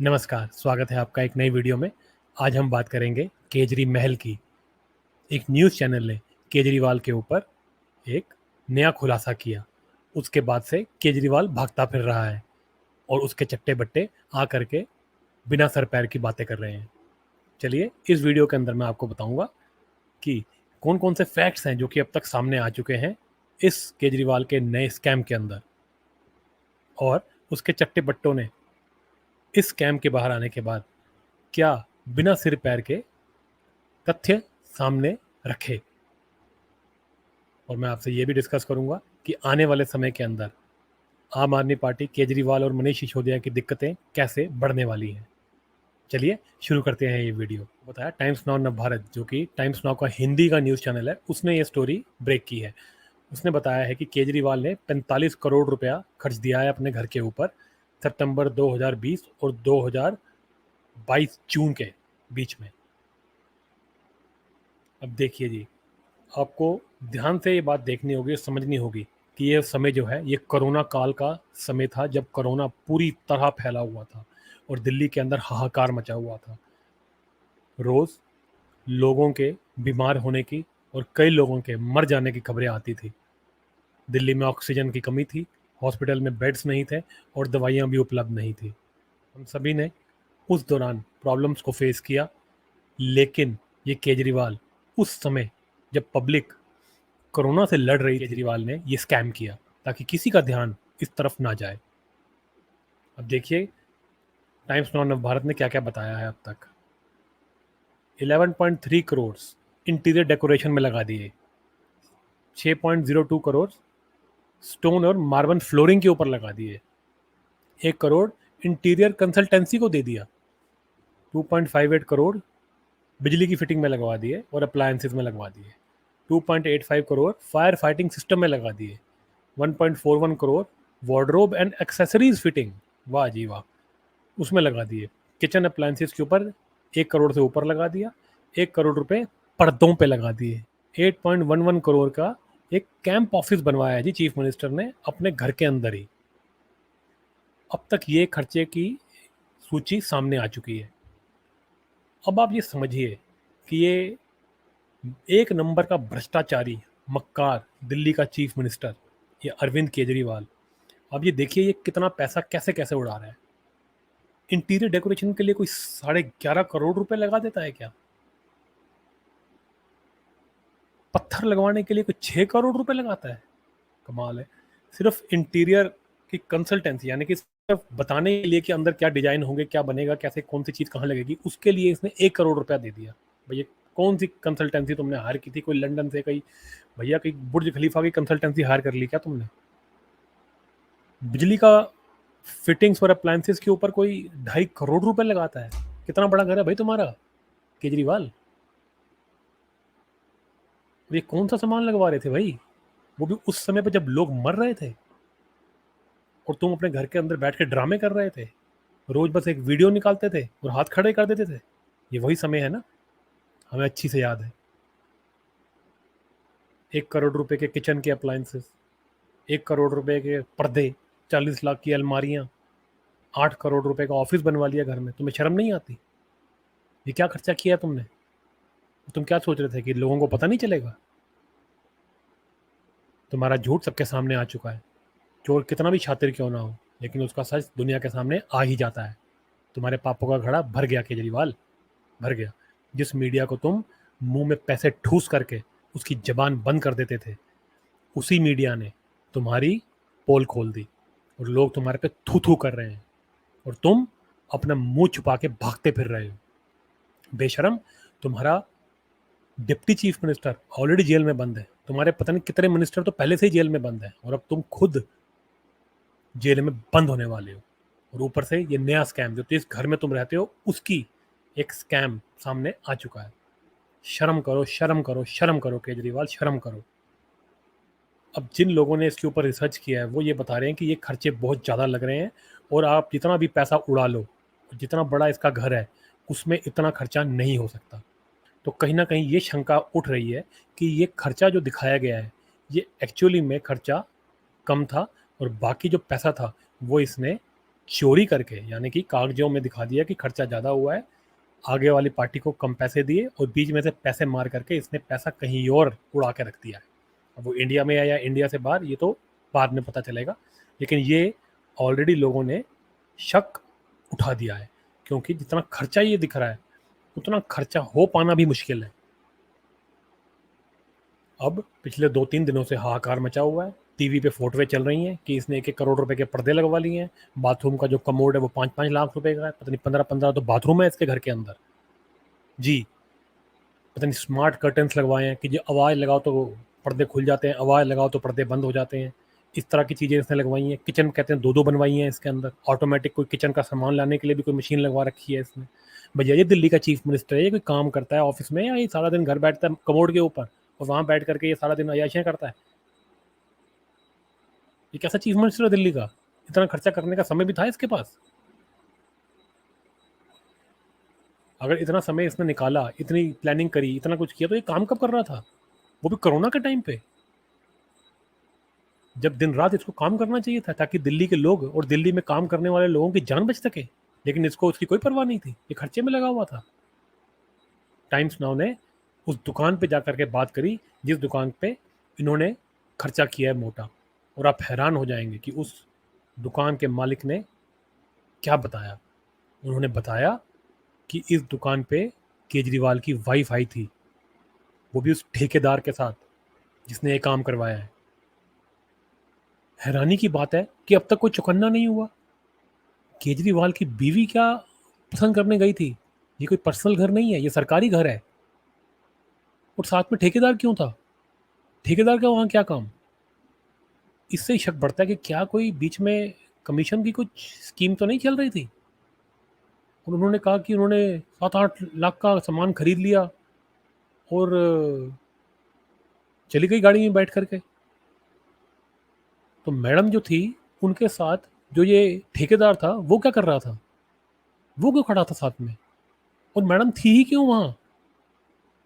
नमस्कार, स्वागत है आपका एक नई वीडियो में। आज हम बात करेंगे केजरी महल की। एक न्यूज़ चैनल ने केजरीवाल के ऊपर एक नया खुलासा किया। उसके बाद से केजरीवाल भागता फिर रहा है और उसके चट्टे-बट्टे आकर के बिना सर पैर की बातें कर रहे हैं। चलिए इस वीडियो के अंदर मैं आपको बताऊँगा कि कौन-कौन से फैक्ट्स हैं जो कि अब तक सामने आ चुके हैं इस केजरीवाल के नए स्कैम के अंदर, और उसके चट्टे-बट्टों ने इस स्कैम के बाहर आने के बाद क्या बिना सिर पैर के तथ्य सामने रखे। और मैं आपसे ये भी डिस्कस करूंगा कि आने वाले समय के अंदर आम आदमी पार्टी, केजरीवाल और मनीष सिसोदिया की दिक्कतें कैसे बढ़ने वाली हैं। चलिए शुरू करते हैं ये वीडियो। बताया टाइम्स नाउ नव भारत, जो कि टाइम्स नाउ का हिंदी का न्यूज़ चैनल है, उसने ये स्टोरी ब्रेक की है। उसने बताया है कि केजरीवाल ने 45 करोड़ रुपया खर्च दिया है अपने घर के ऊपर सितंबर 2020 और 2022 जून के बीच में। अब देखिए जी, आपको ध्यान से ये बात देखनी होगी, समझनी होगी कि ये समय जो है ये कोरोना काल का समय था, जब कोरोना पूरी तरह फैला हुआ था और दिल्ली के अंदर हाहाकार मचा हुआ था। रोज़ लोगों के बीमार होने की और कई लोगों के मर जाने की खबरें आती थी। दिल्ली में ऑक्सीजन की कमी थी, हॉस्पिटल में बेड्स नहीं थे और दवाइयाँ भी उपलब्ध नहीं थी। हम सभी ने उस दौरान प्रॉब्लम्स को फेस किया, लेकिन ये केजरीवाल उस समय जब पब्लिक कोरोना से लड़ रही, केजरीवाल ने ये स्कैम किया ताकि किसी का ध्यान इस तरफ ना जाए। अब देखिए टाइम्स नाउ नव भारत ने क्या क्या बताया है अब तक। 11.3 करोड़ इंटीरियर डेकोरेशन में लगा दिए, 6.02 करोड़ स्टोन और मार्बल फ्लोरिंग के ऊपर लगा दिए, 1 करोड़ इंटीरियर कंसल्टेंसी को दे दिया, 2.58 करोड़ बिजली की फिटिंग में लगवा दिए और अप्लायंसेज में लगवा दिए, 2.85 करोड़ फायर फाइटिंग सिस्टम में लगा दिए, 1.41 crore wardrobe and accessories fitting, वाह जी वाह, उसमें लगा दिए। किचन अप्लायंसेस के ऊपर 1 करोड़ से ऊपर लगा दिया, 1 करोड़ रुपए पर्दों पे लगा दिए। 8.11 करोड़ का एक कैंप ऑफिस बनवाया है जी चीफ मिनिस्टर ने अपने घर के अंदर ही। अब तक ये खर्चे की सूची सामने आ चुकी है। अब आप ये समझिए कि ये एक नंबर का भ्रष्टाचारी मक्कार दिल्ली का चीफ मिनिस्टर, ये अरविंद केजरीवाल, अब ये देखिए ये कितना पैसा कैसे कैसे उड़ा रहा है। इंटीरियर डेकोरेशन के लिए कोई 11.5 करोड़ रुपए लगा देता है क्या? पत्थर लगवाने के लिए कोई 6 करोड़ रुपए लगाता है? कमाल है। सिर्फ इंटीरियर की कंसल्टेंसी, यानी कि सिर्फ बताने के लिए कि अंदर क्या डिजाइन होंगे, क्या बनेगा, कैसे, कौन सी चीज कहाँ लगेगी, उसके लिए इसने 1 करोड़ रुपया दे दिया। भैया कौन सी कंसल्टेंसी तुमने हायर की थी? कोई लंदन से, कहीं भैया कहीं बुर्ज खलीफा की कंसल्टेंसी हायर कर ली क्या तुमने? बिजली का फिटिंग्स और अप्लायंसेस के ऊपर कोई 2.5 करोड़ रुपए लगाता है? कितना बड़ा घर है भाई तुम्हारा केजरीवाल? ये कौन सा सामान लगवा रहे थे भाई, वो भी उस समय पे जब लोग मर रहे थे, और तुम अपने घर के अंदर बैठ के ड्रामे कर रहे थे। रोज बस एक वीडियो निकालते थे और हाथ खड़े कर देते थे। ये वही समय है ना, हमें अच्छी से याद है। 1 करोड़ रुपए के किचन के अप्लायंसेस, 1 करोड़ रुपए के पर्दे, 40 लाख की अलमारियां, 8 करोड़ रुपए का ऑफिस बनवा लिया घर में। तुम्हें शर्म नहीं आती? ये क्या खर्चा किया तुमने? तुम क्या सोच रहे थे कि लोगों को पता नहीं चलेगा? तुम्हारा झूठ सबके सामने आ चुका है। चोर कितना भी शातिर क्यों ना हो, लेकिन उसका सच दुनिया के सामने आ ही जाता है। तुम्हारे पापों का घड़ा भर गया केजरीवाल, भर गया। जिस मीडिया को तुम मुंह में पैसे ठूस करके उसकी जबान बंद कर देते थे, उसी मीडिया ने तुम्हारी पोल खोल दी और लोग तुम्हारे पे थू थू कर रहे हैं, और तुम अपना मुंह छुपा के भागते फिर रहे हो। बेशरम, तुम्हारा deputy chief minister already jail में बंद है, तुम्हारे पता नहीं कितने मिनिस्टर तो पहले से ही जेल में बंद है, और अब तुम खुद जेल में बंद होने वाले हो। और ऊपर से ये नया स्कैम, जो जिस घर में तुम रहते हो उसकी एक स्कैम सामने आ चुका है। शर्म करो, शर्म करो, शर्म करो केजरीवाल, शर्म करो। अब जिन लोगों ने इसके ऊपर रिसर्च किया है वो ये बता रहे हैं कि ये खर्चे बहुत ज़्यादा लग रहे हैं, और आप जितना भी पैसा उड़ा लो, जितना बड़ा इसका घर है, उसमें इतना खर्चा नहीं हो सकता। तो कहीं ना कहीं ये शंका उठ रही है कि ये खर्चा जो दिखाया गया है, ये एक्चुअली में खर्चा कम था, और बाकी जो पैसा था वो इसने चोरी करके, यानी कि कागजों में दिखा दिया कि खर्चा ज़्यादा हुआ है, आगे वाली पार्टी को कम पैसे दिए और बीच में से पैसे मार करके इसने पैसा कहीं और उड़ा के रख दिया है। अब वो इंडिया में है या इंडिया से बाहर, ये तो बाद में पता चलेगा, लेकिन ये ऑलरेडी लोगों ने शक उठा दिया है, क्योंकि जितना खर्चा ये दिख रहा है उतना खर्चा हो पाना भी मुश्किल है। अब पिछले 2-3 दिनों से हाहाकार मचा हुआ है, टीवी पे फोटोएं चल रही हैं कि इसने 1-1 करोड़ रुपए के पर्दे लगवा लिए हैं, बाथरूम का जो कमोड है वो 5-5 लाख रुपए का है, पता नहीं 15-15 तो बाथरूम है इसके घर के अंदर जी। पता नहीं स्मार्ट कर्टन्स लगवाए हैं कि जो आवाज़ लगाओ तो पर्दे खुल जाते हैं, आवाज़ लगाओ तो पर्दे बंद हो जाते हैं, इस तरह की चीज़ें इसने लगवाई हैं। किचन कहते हैं 2-2 बनवाई हैं इसके अंदर, ऑटोमेटिक कोई किचन का सामान लाने के लिए भी कोई मशीन लगवा रखी है इसने। भैया ये दिल्ली का चीफ मिनिस्टर है, ये कोई काम करता है ऑफिस में, या ये सारा दिन घर बैठता है कमोड के ऊपर और वहाँ बैठ करके ये सारा दिन अय्याशियाँ करता है? ये कैसा चीफ मिनिस्टर है दिल्ली का? इतना खर्चा करने का समय भी था इसके पास? अगर इतना समय इसने निकाला, इतनी प्लानिंग करी, इतना कुछ किया, तो ये काम कब कर रहा था? वो भी कोरोना के टाइम पे, जब दिन रात इसको काम करना चाहिए था ताकि दिल्ली के लोग और दिल्ली में काम करने वाले लोगों की जान बच सके, लेकिन इसको उसकी कोई परवाह नहीं थी, ये खर्चे में लगा हुआ था। टाइम्स नाउ ने उस दुकान पे जा करके बात करी जिस दुकान पे इन्होंने खर्चा किया है मोटा, और आप हैरान हो जाएंगे कि उस दुकान के मालिक ने क्या बताया। उन्होंने बताया कि इस दुकान पे केजरीवाल की वाइफ आई थी, वो भी उस ठेकेदार के साथ जिसने ये काम करवाया है। हैरानी की बात है कि अब तक कोई चौकन्ना नहीं हुआ। केजरीवाल की बीवी क्या पसंद करने गई थी? ये कोई पर्सनल घर नहीं है, ये सरकारी घर है। और साथ में ठेकेदार क्यों था? ठेकेदार का वहाँ क्या काम? इससे ही शक बढ़ता है कि क्या कोई बीच में कमीशन की कुछ स्कीम तो नहीं चल रही थी। और उन्होंने कहा कि उन्होंने 7-8 लाख का सामान खरीद लिया और चली गई गाड़ी में बैठ करके। तो मैडम जो थी उनके साथ जो ये ठेकेदार था वो क्या कर रहा था? वो क्यों खड़ा था साथ में? और मैडम थी ही क्यों वहाँ?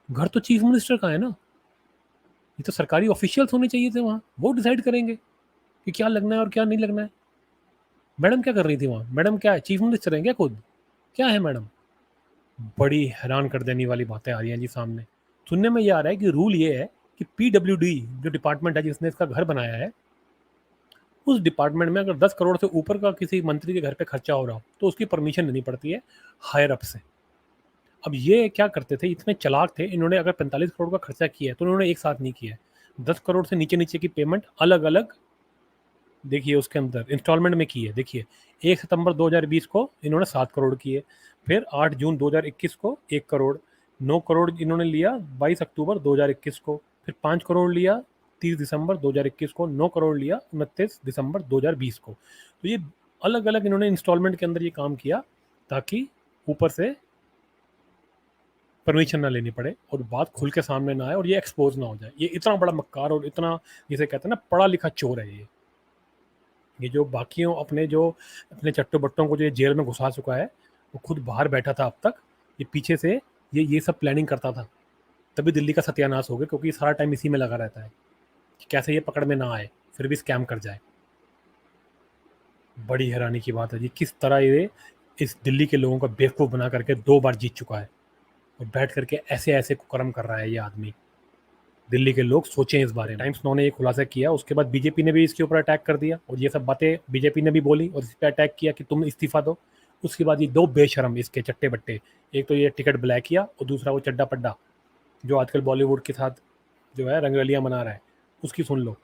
घर तो चीफ मिनिस्टर का है ना, ये तो सरकारी ऑफिशियल्स होने चाहिए थे वहाँ, वो डिसाइड करेंगे कि क्या लगना है और क्या नहीं लगना है। मैडम क्या कर रही थी वहाँ? मैडम क्या है, चीफ मिनिस्टर है क्या खुद? क्या है मैडम? बड़ी हैरान कर देने वाली बातें आ रही हैं जी सामने। सुनने में ये आ रहा है कि रूल ये है कि पीडब्ल्यूडी जो डिपार्टमेंट है जिसने इसका घर बनाया है, उस डिपार्टमेंट में अगर 10 करोड़ से ऊपर का किसी मंत्री के घर पे खर्चा हो रहा हो तो उसकी परमिशन लेनी पड़ती है हायर अप से। अब ये क्या करते थे, इतने चालाक थे, इन्होंने अगर 45 करोड़ का खर्चा किया है तो उन्होंने एक साथ नहीं किया है। 10 करोड़ से नीचे नीचे की पेमेंट अलग अलग, देखिए उसके अंदर इंस्टॉलमेंट में की है। देखिए 1 सितंबर 2020 को इन्होंने 7 करोड़ किए, फिर 8 जून 2021 को 1 करोड़, 9 करोड़ इन्होंने लिया 22 अक्टूबर 2021 को, फिर 5 करोड़ लिया 30 दिसंबर 2021 को, 9 करोड़ लिया 29 दिसंबर 2020 को। तो ये अलग अलग इन्होंने इंस्टॉलमेंट के अंदर ये काम किया ताकि ऊपर से परमिशन ना लेनी पड़े और बात खुल के सामने ना आए और ये एक्सपोज ना हो जाए। ये इतना बड़ा मक्कार और इतना, जिसे कहते हैं ना, पढ़ा लिखा चोर है ये जो बाकियों अपने चट्टो बट्टों को जो ये जेल में घुसा चुका है, वो खुद बाहर बैठा था अब तक, ये पीछे से ये सब प्लानिंग करता था, तभी दिल्ली का सत्यानाश हो गया, क्योंकि ये सारा टाइम इसी में लगा रहता है कि कैसे ये पकड़ में ना आए फिर भी स्कैम कर जाए। बड़ी हैरानी की बात है जी, किस तरह ये इस दिल्ली के लोगों का बेवकूफ़ बना करके 2 बार जीत चुका है और बैठ करके ऐसे ऐसे कुकर्म कर रहा है ये आदमी। दिल्ली के लोग सोचें इस बारे में। टाइम्स नाउ ने ये खुलासा किया, उसके बाद बीजेपी ने भी इसके ऊपर अटैक कर दिया और ये सब बातें बीजेपी ने भी बोली और इस पर अटैक किया कि तुम इस्तीफा दो। उसके बाद ये 2 बेशरम इसके चट्टे बट्टे, एक तो ये टिकट ब्लैक किया और दूसरा वो चड्डा पड्डा जो आजकल बॉलीवुड के साथ जो है रंगरलियाँ मना रहा है, उसकी सुन लो।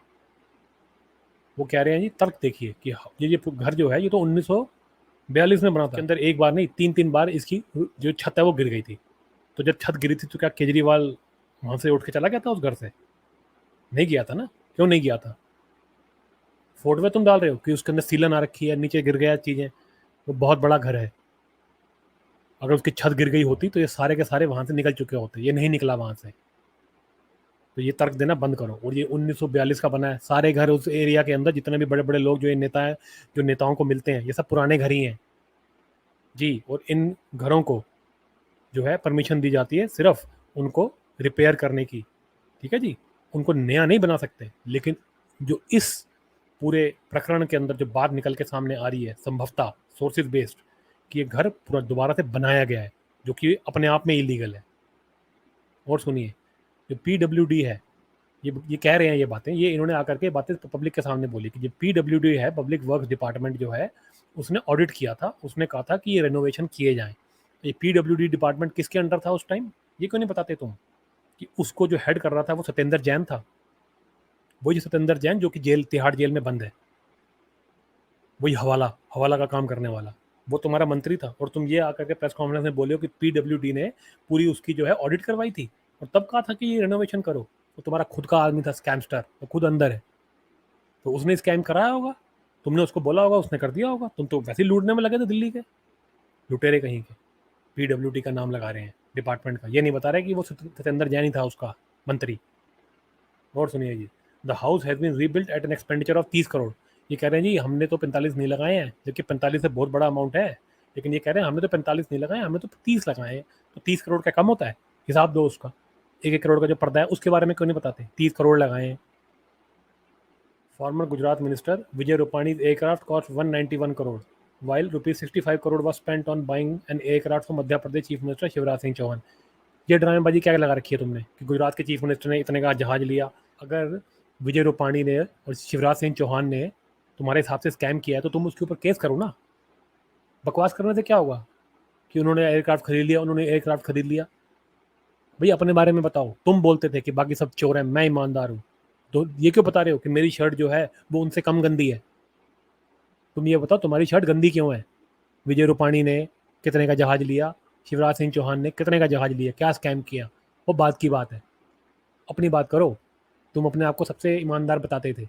वो कह रहे हैं जी, तर्क देखिए कि ये घर जो है ये तो 1942 में बना था, अंदर एक बार नहीं 3-3 बार इसकी जो छत है वो गिर गई थी। तो जब छत गिरी थी तो क्या केजरीवाल वहाँ से उठ के चला गया था उस घर से? नहीं गया था ना। क्यों नहीं गया था? फोटो में तुम डाल रहे हो कि उसके अंदर सीलन आ रखी है, नीचे गिर गया चीज़ें, वो बहुत बड़ा घर है। अगर उसकी छत गिर गई होती तो ये सारे के सारे वहाँ से निकल चुके होते, ये नहीं निकला वहाँ से। तो ये तर्क देना बंद करो। और ये 1942 का बना है, सारे घर उस एरिया के अंदर जितने भी बड़े बड़े लोग जो ये नेता है, जो नेताओं को मिलते हैं, ये सब पुराने घर ही हैं जी। और इन घरों को जो है परमिशन दी जाती है सिर्फ उनको रिपेयर करने की, ठीक है जी। उनको नया नहीं बना सकते, लेकिन जो इस पूरे प्रकरण के अंदर जो बात निकल के सामने आ रही है संभवतः सोर्सेज बेस्ड, कि ये घर पूरा दोबारा से बनाया गया है, जो कि अपने आप में इलीगल है। और सुनिए, जो PWD है, ये कह रहे हैं ये बातें, ये इन्होंने आकर के बातें पब्लिक के सामने बोली कि जो PWD है, पब्लिक वर्क्स डिपार्टमेंट जो है, उसने ऑडिट किया था, उसने कहा था कि ये रेनोवेशन किए जाएं। ये PWD डिपार्टमेंट किसके अंडर था उस टाइम, ये क्यों नहीं बताते तुम? कि उसको जो हेड कर रहा था वो सत्येंद्र जैन था, वही सत्येंद्र जैन जो कि जेल, तिहाड़ जेल में बंद है, वही हवाला हवाला का काम करने वाला, वो तुम्हारा मंत्री था। और तुम ये आकर के प्रेस कॉन्फ्रेंस में बोले हो कि PWD ने पूरी उसकी जो है ऑडिट करवाई थी और तब कहा था कि ये रेनोवेशन करो। तो तुम्हारा खुद का आदमी था स्कैमस्टर, वो खुद अंदर है, तो उसने स्कैम कराया होगा, तुमने उसको बोला होगा, उसने कर दिया होगा। तुम तो वैसे ही लूटने में लगे थे दिल्ली के, लुटेरे कहीं के। PWD का नाम लगा रहे हैं डिपार्टमेंट का, ये नहीं बता रहे कि वो सत्येंद्र जैन ही था उसका मंत्री। और सुनिए जी, the house has been rebuilt at an expenditure of 30 crore. ये कह रहे हैं जी हमने तो 45 नहीं लगाए हैं, जबकि 45 से बहुत बड़ा अमाउंट है, लेकिन ये कह रहे हैं हमने तो 45 नहीं लगाए, हमने तो 30 लगाए हैं। तो 30 करोड़ क्या कम होता है? हिसाब दो उसका, 1-1 करोड़ का जो पर्दा है उसके बारे में क्यों नहीं बताते? 30 करोड़ लगाए हैं। Farmer Gujarat minister Vijay रूपानी's aircraft cost 191 crore, while rupees 65 crore was spent on buying an aircraft for Madhya Pradesh chief minister Shivraj Singh Chauhan. ये ड्रामेबाजी क्या लगा रखी है तुमने कि गुजरात के चीफ मिनिस्टर ने इतने का जहाज लिया? अगर विजय रूपाणी ने और शिवराज सिंह चौहान ने तुम्हारे हिसाब से स्कैम किया है तो तुम उसके ऊपर केस करो ना। बकवास करने से क्या होगा कि उन्होंने एयरक्राफ्ट खरीद लिया, उन्होंने एयरक्राफ्ट खरीद लिया। भाई अपने बारे में बताओ। तुम बोलते थे कि बाकी सब चोर हैं, मैं ईमानदार हूँ, तो ये क्यों बता रहे हो कि मेरी शर्ट जो है वो उनसे कम गंदी है? तुम ये बताओ तुम्हारी शर्ट गंदी क्यों है? विजय रूपाणी ने कितने का जहाज लिया, शिवराज सिंह चौहान ने कितने का जहाज लिया, क्या स्कैम किया, वो बात की बात है। अपनी बात करो। तुम अपने आप को सबसे ईमानदार बताते थे।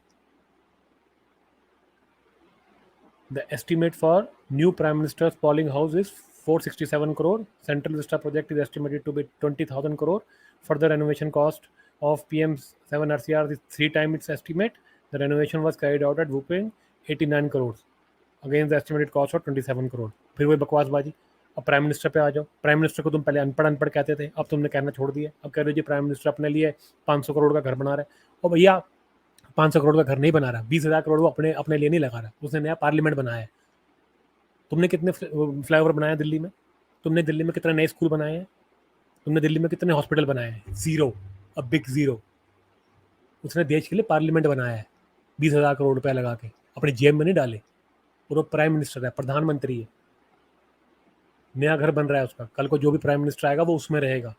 The estimate for new prime ministers polling house is 467 crore. Central Vista project is estimated to be 20,000 crore. Further renovation cost of PM7 RCR is 3 times its estimate. The renovation was carried out at Bhupeng 89 crores against the estimated cost of 27 crore. फिर वही बकवासबाजी। अब prime minister पे आ जाओ। Prime minister को तुम पहले अनपढ़ अनपढ़ कहते थे, अब तुमने कहना छोड़ दिया। अब कह रहे हो जी प्राइम मिनिस्टर अपने लिए 500 करोड़ का घर बना रहा है। और भैया 500 करोड़ का घर नहीं बना रहा, 20,000 करोड़ वो अपने अपने लिए नहीं लगा रहा, उसने नया पार्लियामेंट बनाया है। तुमने कितने फ्लाईओवर बनाए दिल्ली में? तुमने दिल्ली में कितने नए स्कूल बनाए हैं? तुमने दिल्ली में कितने हॉस्पिटल बनाए हैं? Zero, a big zero. उसने देश के लिए पार्लियामेंट बनाया है 20,000 करोड़ रुपया लगा के, अपनी जेब में नहीं डाले। और वो प्राइम मिनिस्टर है, प्रधानमंत्री है, नया घर बन रहा है उसका। कल को जो भी प्राइम मिनिस्टर आएगा वो उसमें रहेगा।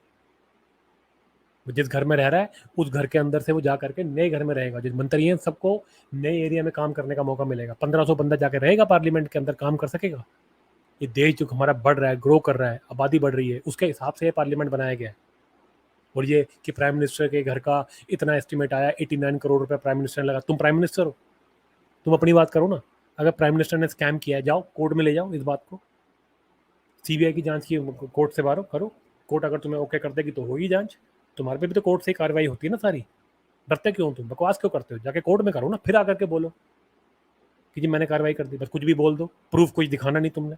वो जिस घर में रह रहा है उस घर के अंदर से वो जा करके नए घर में रहेगा। जिस मंत्री हैं सबको नए एरिया में काम करने का मौका मिलेगा। 1500 बंदा जाके रहेगा पार्लियामेंट के अंदर, काम कर सकेगा? ये देश जो हमारा बढ़ रहा है, ग्रो कर रहा है, आबादी बढ़ रही है, उसके हिसाब से ये पार्लियामेंट बनाया गया है। और ये कि प्राइम मिनिस्टर के घर का इतना एस्टिमेट आया, 89 करोड़ रुपए प्राइम मिनिस्टर ने लगा। तुम प्राइम मिनिस्टर हो, तुम अपनी बात करो ना। अगर प्राइम मिनिस्टर ने स्कैम किया है, जाओ कोर्ट में ले जाओ इस बात को, सीबीआई की जांच की, कोर्ट से बाहर करो। कोर्ट अगर तुम्हें ओके कर देगी तो होगी जांच। तुम्हारे पे भी तो कोर्ट से ही कार्रवाई होती है ना सारी। डरते क्यों? तुम बकवास क्यों करते हो? जाके कोर्ट में करो ना, फिर आकर के बोलो कि जी मैंने कार्रवाई कर दी। बस कुछ भी बोल दो, प्रूफ कुछ दिखाना नहीं तुमने।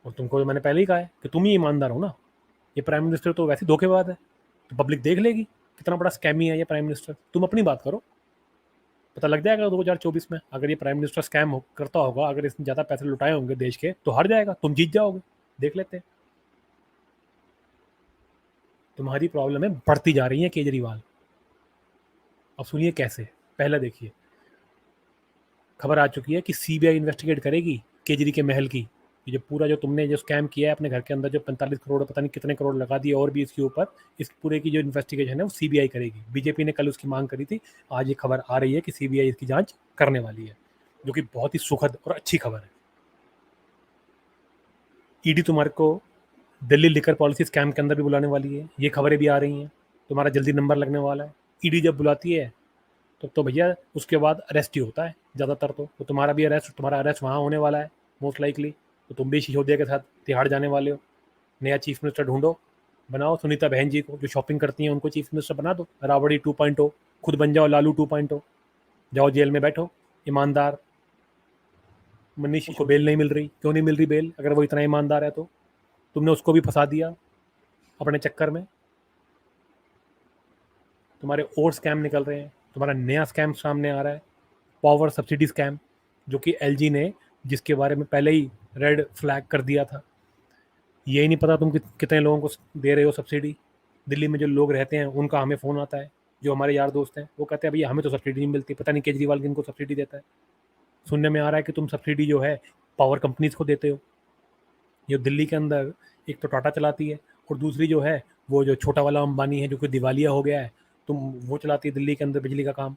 और तुमको मैंने पहले ही कहा है कि तुम ही ईमानदार हो ना। ये प्राइम मिनिस्टर तो वैसे धोखेबाज है, तो पब्लिक देख लेगी कितना बड़ा स्कैमी है ये प्राइम मिनिस्टर। तुम अपनी बात करो, पता लग जाएगा 2024 में। अगर ये प्राइम मिनिस्टर स्कैम करता होगा, अगर इसने ज़्यादा पैसे लुटाए होंगे देश के, तो हार जाएगा, तुम जीत जाओगे। देख लेते हैं। तुम्हारी प्रॉब्लम है बढ़ती जा रही है केजरीवाल। अब सुनिए कैसे। पहले देखिए, खबर आ चुकी है कि सीबीआई इन्वेस्टिगेट करेगी केजरी के महल की। ये जो पूरा जो तुमने जो स्कैम किया है अपने घर के अंदर, जो 45 करोड़ पता नहीं कितने करोड़ लगा दिए, और भी इसके ऊपर, इस पूरे की जो इन्वेस्टिगेशन है वो सीबीआई करेगी। बीजेपी ने कल उसकी मांग करी थी, आज ये खबर आ रही है कि सीबीआई इसकी जांच करने वाली है, जो कि बहुत ही सुखद और अच्छी खबर है। ईडी तुम्हारे को दिल्ली लिकर पॉलिसी स्कैम के अंदर भी बुलाने वाली है, ये खबरें भी आ रही हैं। तुम्हारा जल्दी नंबर लगने वाला है। ईडी जब बुलाती है तो भैया उसके बाद अरेस्ट ही होता है ज़्यादातर। तो तुम्हारा अरेस्ट वहाँ होने वाला है मोस्ट लाइकली। तो तुम भी सिसोदिया के साथ तिहाड़ जाने वाले हो। नया चीफ मिनिस्टर ढूंढो, बनाओ सुनीता बहन जी को, जो शॉपिंग करती हैं उनको चीफ मिनिस्टर बना दो। राबड़ी 2.0, खुद बन जाओ लालू 2.0। जाओ जेल में बैठो ईमानदार। मनीष को बेल नहीं मिल रही, क्यों नहीं मिल रही बेल? अगर वो इतना ईमानदार है तो तुमने उसको भी फंसा दिया अपने चक्कर में। तुम्हारे और स्कैम निकल रहे हैं, तुम्हारा नया स्कैम सामने आ रहा है। पावर सब्सिडी स्कैम, जो कि एलजी ने, जिसके बारे में पहले ही रेड फ्लैग कर दिया था। यही नहीं पता तुम कितने लोगों को दे रहे हो सब्सिडी। दिल्ली में जो लोग रहते हैं उनका हमें फ़ोन आता है, जो हमारे यार दोस्त हैं वो कहते हैं भैया हमें तो सब्सिडी नहीं मिलती, पता नहीं केजरीवाल किनको सब्सिडी देता है। सुनने में आ रहा है कि तुम सब्सिडी जो है पावर कंपनीज को देते हो। ये दिल्ली के अंदर एक तो टाटा चलाती है, और दूसरी जो है वो जो छोटा वाला अंबानी है जो कि दिवालिया हो गया है, तुम वो चलाती है दिल्ली के अंदर बिजली का काम।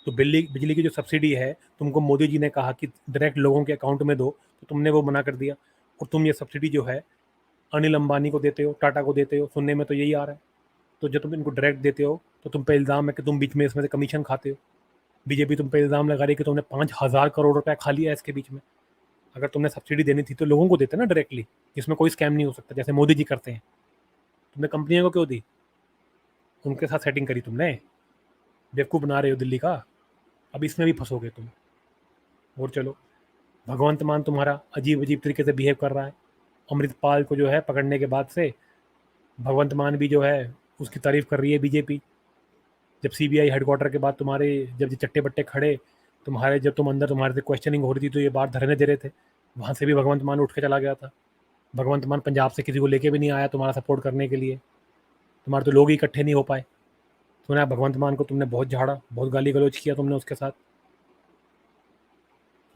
तो बिजली की जो सब्सिडी है तुमको मोदी जी ने कहा कि डायरेक्ट लोगों के अकाउंट में दो, तो तुमने वो मना कर दिया, और तुम ये सब्सिडी जो है अनिल अंबानी को देते हो, टाटा को देते हो। सुनने में तो यही आ रहा है। तो जब तुम इनको डायरेक्ट देते हो तो तुम पे इल्ज़ाम है कि तुम बीच में इसमें से कमीशन खाते हो। बीजेपी तुम पे इल्ज़ाम लगा रही है कि तुमने 5,000 करोड़ रुपया खा लिया है इसके बीच में। अगर तुमने सब्सिडी देनी थी तो लोगों को देते ना डायरेक्टली, जिसमें कोई स्कैम नहीं हो सकता, जैसे मोदी जी करते हैं। तुमने कंपनियों को क्यों दी? उनके साथ सेटिंग करी तुमने। बेवकूफ़ बना रहे हो दिल्ली का। अब इसमें भी फंसोगे तुम। और चलो, भगवंत मान तुम्हारा अजीब अजीब तरीके से बिहेव कर रहा है। अमृतपाल को जो है पकड़ने के बाद से भगवंत मान भी जो है उसकी तारीफ कर रही है बीजेपी। जब सीबीआई हेडक्वार्टर के बाद तुम्हारे जब ये चट्टे बट्टे खड़े, तुम्हारे जब तुम अंदर तुम्हारे से क्वेश्चनिंग हो रही थी तो ये बाहर धरने दे रहे थे, वहाँ से भी भगवंत मान उठ के चला गया था। भगवंत मान पंजाब से किसी को लेके भी नहीं आया तुम्हारा सपोर्ट करने के लिए। तुम्हारे तो लोग ही इकट्ठे नहीं हो पाए। सुना है भगवंत मान को तुमने बहुत झाड़ा, बहुत गाली गलौज किया तुमने उसके साथ।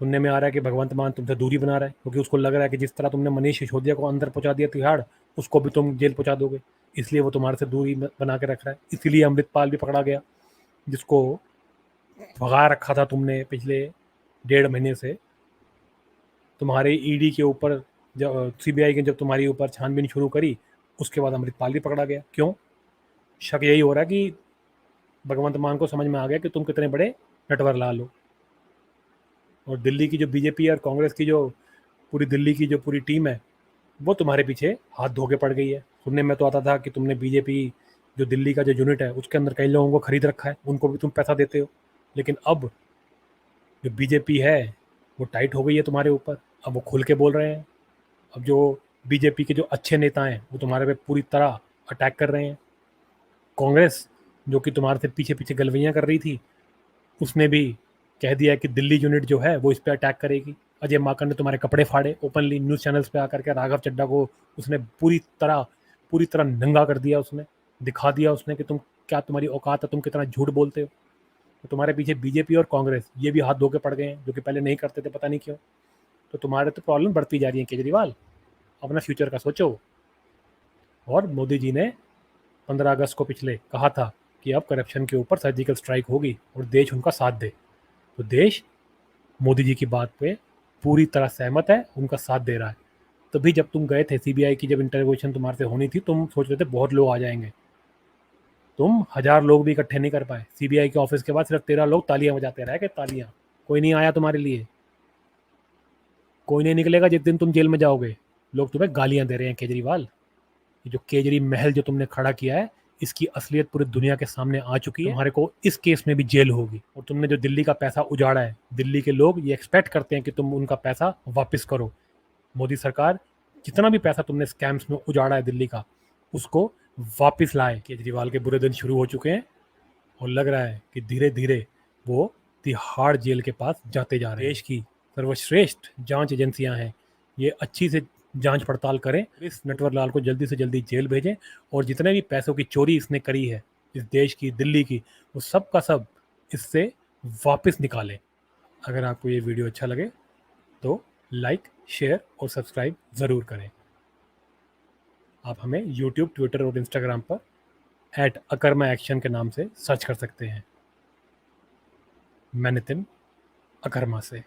सुनने में आ रहा है कि भगवंत मान तुमसे दूरी बना रहा है, क्योंकि उसको लग रहा है कि जिस तरह तुमने मनीष सिसोदिया को अंदर पहुंचा दिया तिहाड़, उसको भी तुम जेल पहुंचा दोगे। इसलिए वो तुम्हारे से दूरी बना के रख रहा है। इसीलिए अमृतपाल भी पकड़ा गया, जिसको भगा रखा था तुमने पिछले 1.5 महीने से। तुम्हारे ईडी के ऊपर जब सीबीआई के जब तुम्हारी ऊपर छानबीन शुरू करी, उसके बाद अमृतपाल भी पकड़ा गया। क्यों? शक यही हो रहा है कि भगवंत मान को समझ में आ गया कि तुम कितने बड़े नटवर लाल हो। और दिल्ली की जो बीजेपी और कांग्रेस की जो पूरी दिल्ली की जो पूरी टीम है वो तुम्हारे पीछे हाथ धो के पड़ गई है। सुनने में तो आता था कि तुमने बीजेपी जो दिल्ली का जो यूनिट है उसके अंदर कई लोगों को खरीद रखा है, उनको भी तुम पैसा देते हो। लेकिन अब जो बीजेपी है वो टाइट हो गई है तुम्हारे ऊपर। अब वो खुल के बोल रहे हैं। अब जो बीजेपी के जो अच्छे नेता हैं वो तुम्हारे पे पूरी तरह अटैक कर रहे हैं। कांग्रेस जो कि तुम्हारे से पीछे पीछे गलवैयाँ कर रही थी, उसने भी कह दिया है कि दिल्ली यूनिट जो है वो इस पर अटैक करेगी। अजय माकन ने तुम्हारे कपड़े फाड़े ओपनली न्यूज़ चैनल्स पे आकर के। राघव चड्डा को उसने पूरी तरह नंगा कर दिया। उसने दिखा दिया उसने कि तुम क्या, तुम्हारी औकात है, तुम कितना झूठ बोलते हो। तो तुम्हारे पीछे बीजेपी और कांग्रेस ये भी हाथ धो के पड़ गए हैं, जो कि पहले नहीं करते थे, पता नहीं क्यों। तो तुम्हारे तो प्रॉब्लम बढ़ती जा रही है केजरीवाल। अपना फ्यूचर का सोचो। और मोदी जी ने 15 अगस्त को पिछले कहा था कि अब करप्शन के ऊपर सर्जिकल स्ट्राइक होगी और देश उनका साथ दे। तो देश मोदी जी की बात पे पूरी तरह सहमत है, उनका साथ दे रहा है। तभी जब तुम गए थे सीबीआई की जब इंटरोगेशन तुम्हारे से होनी थी, तुम सोच रहे थे बहुत लोग आ जाएंगे। तुम 1,000 लोग भी इकट्ठे नहीं कर पाए। सीबीआई के ऑफिस के बाद सिर्फ 13 लोग तालियां बजाते रहे कि तालियां। कोई नहीं आया तुम्हारे लिए। कोई नहीं निकलेगा जिस दिन तुम जेल में जाओगे। लोग तुम्हें गालियां दे रहे हैं केजरीवाल। ये जो केजरी महल जो तुमने खड़ा किया है, इसकी असलियत पूरी दुनिया के सामने आ चुकी है। तुम्हारे को इस केस में भी जेल होगी। और तुमने जो दिल्ली का पैसा उजाड़ा है, दिल्ली के लोग ये एक्सपेक्ट करते हैं कि तुम उनका पैसा वापस करो। मोदी सरकार जितना भी पैसा तुमने स्कैम्स में उजाड़ा है दिल्ली का, उसको वापस लाए। केजरीवाल के बुरे दिन शुरू हो चुके हैं और लग रहा है कि धीरे धीरे वो तिहाड़ जेल के पास जाते जा रहे हैं। देश की सर्वश्रेष्ठ जांच एजेंसियां हैं, ये अच्छी से जांच पड़ताल करें। इस नटवर लाल को जल्दी से जल्दी जेल भेजें और जितने भी पैसों की चोरी इसने करी है इस देश की, दिल्ली की, वो सब का सब इससे वापस निकालें। अगर आपको ये वीडियो अच्छा लगे तो लाइक, शेयर और सब्सक्राइब ज़रूर करें। आप हमें यूट्यूब, ट्विटर और इंस्टाग्राम पर @अकर्मा एक्शन के नाम से सर्च कर सकते हैं। मैं नितिन, अकर्मा से।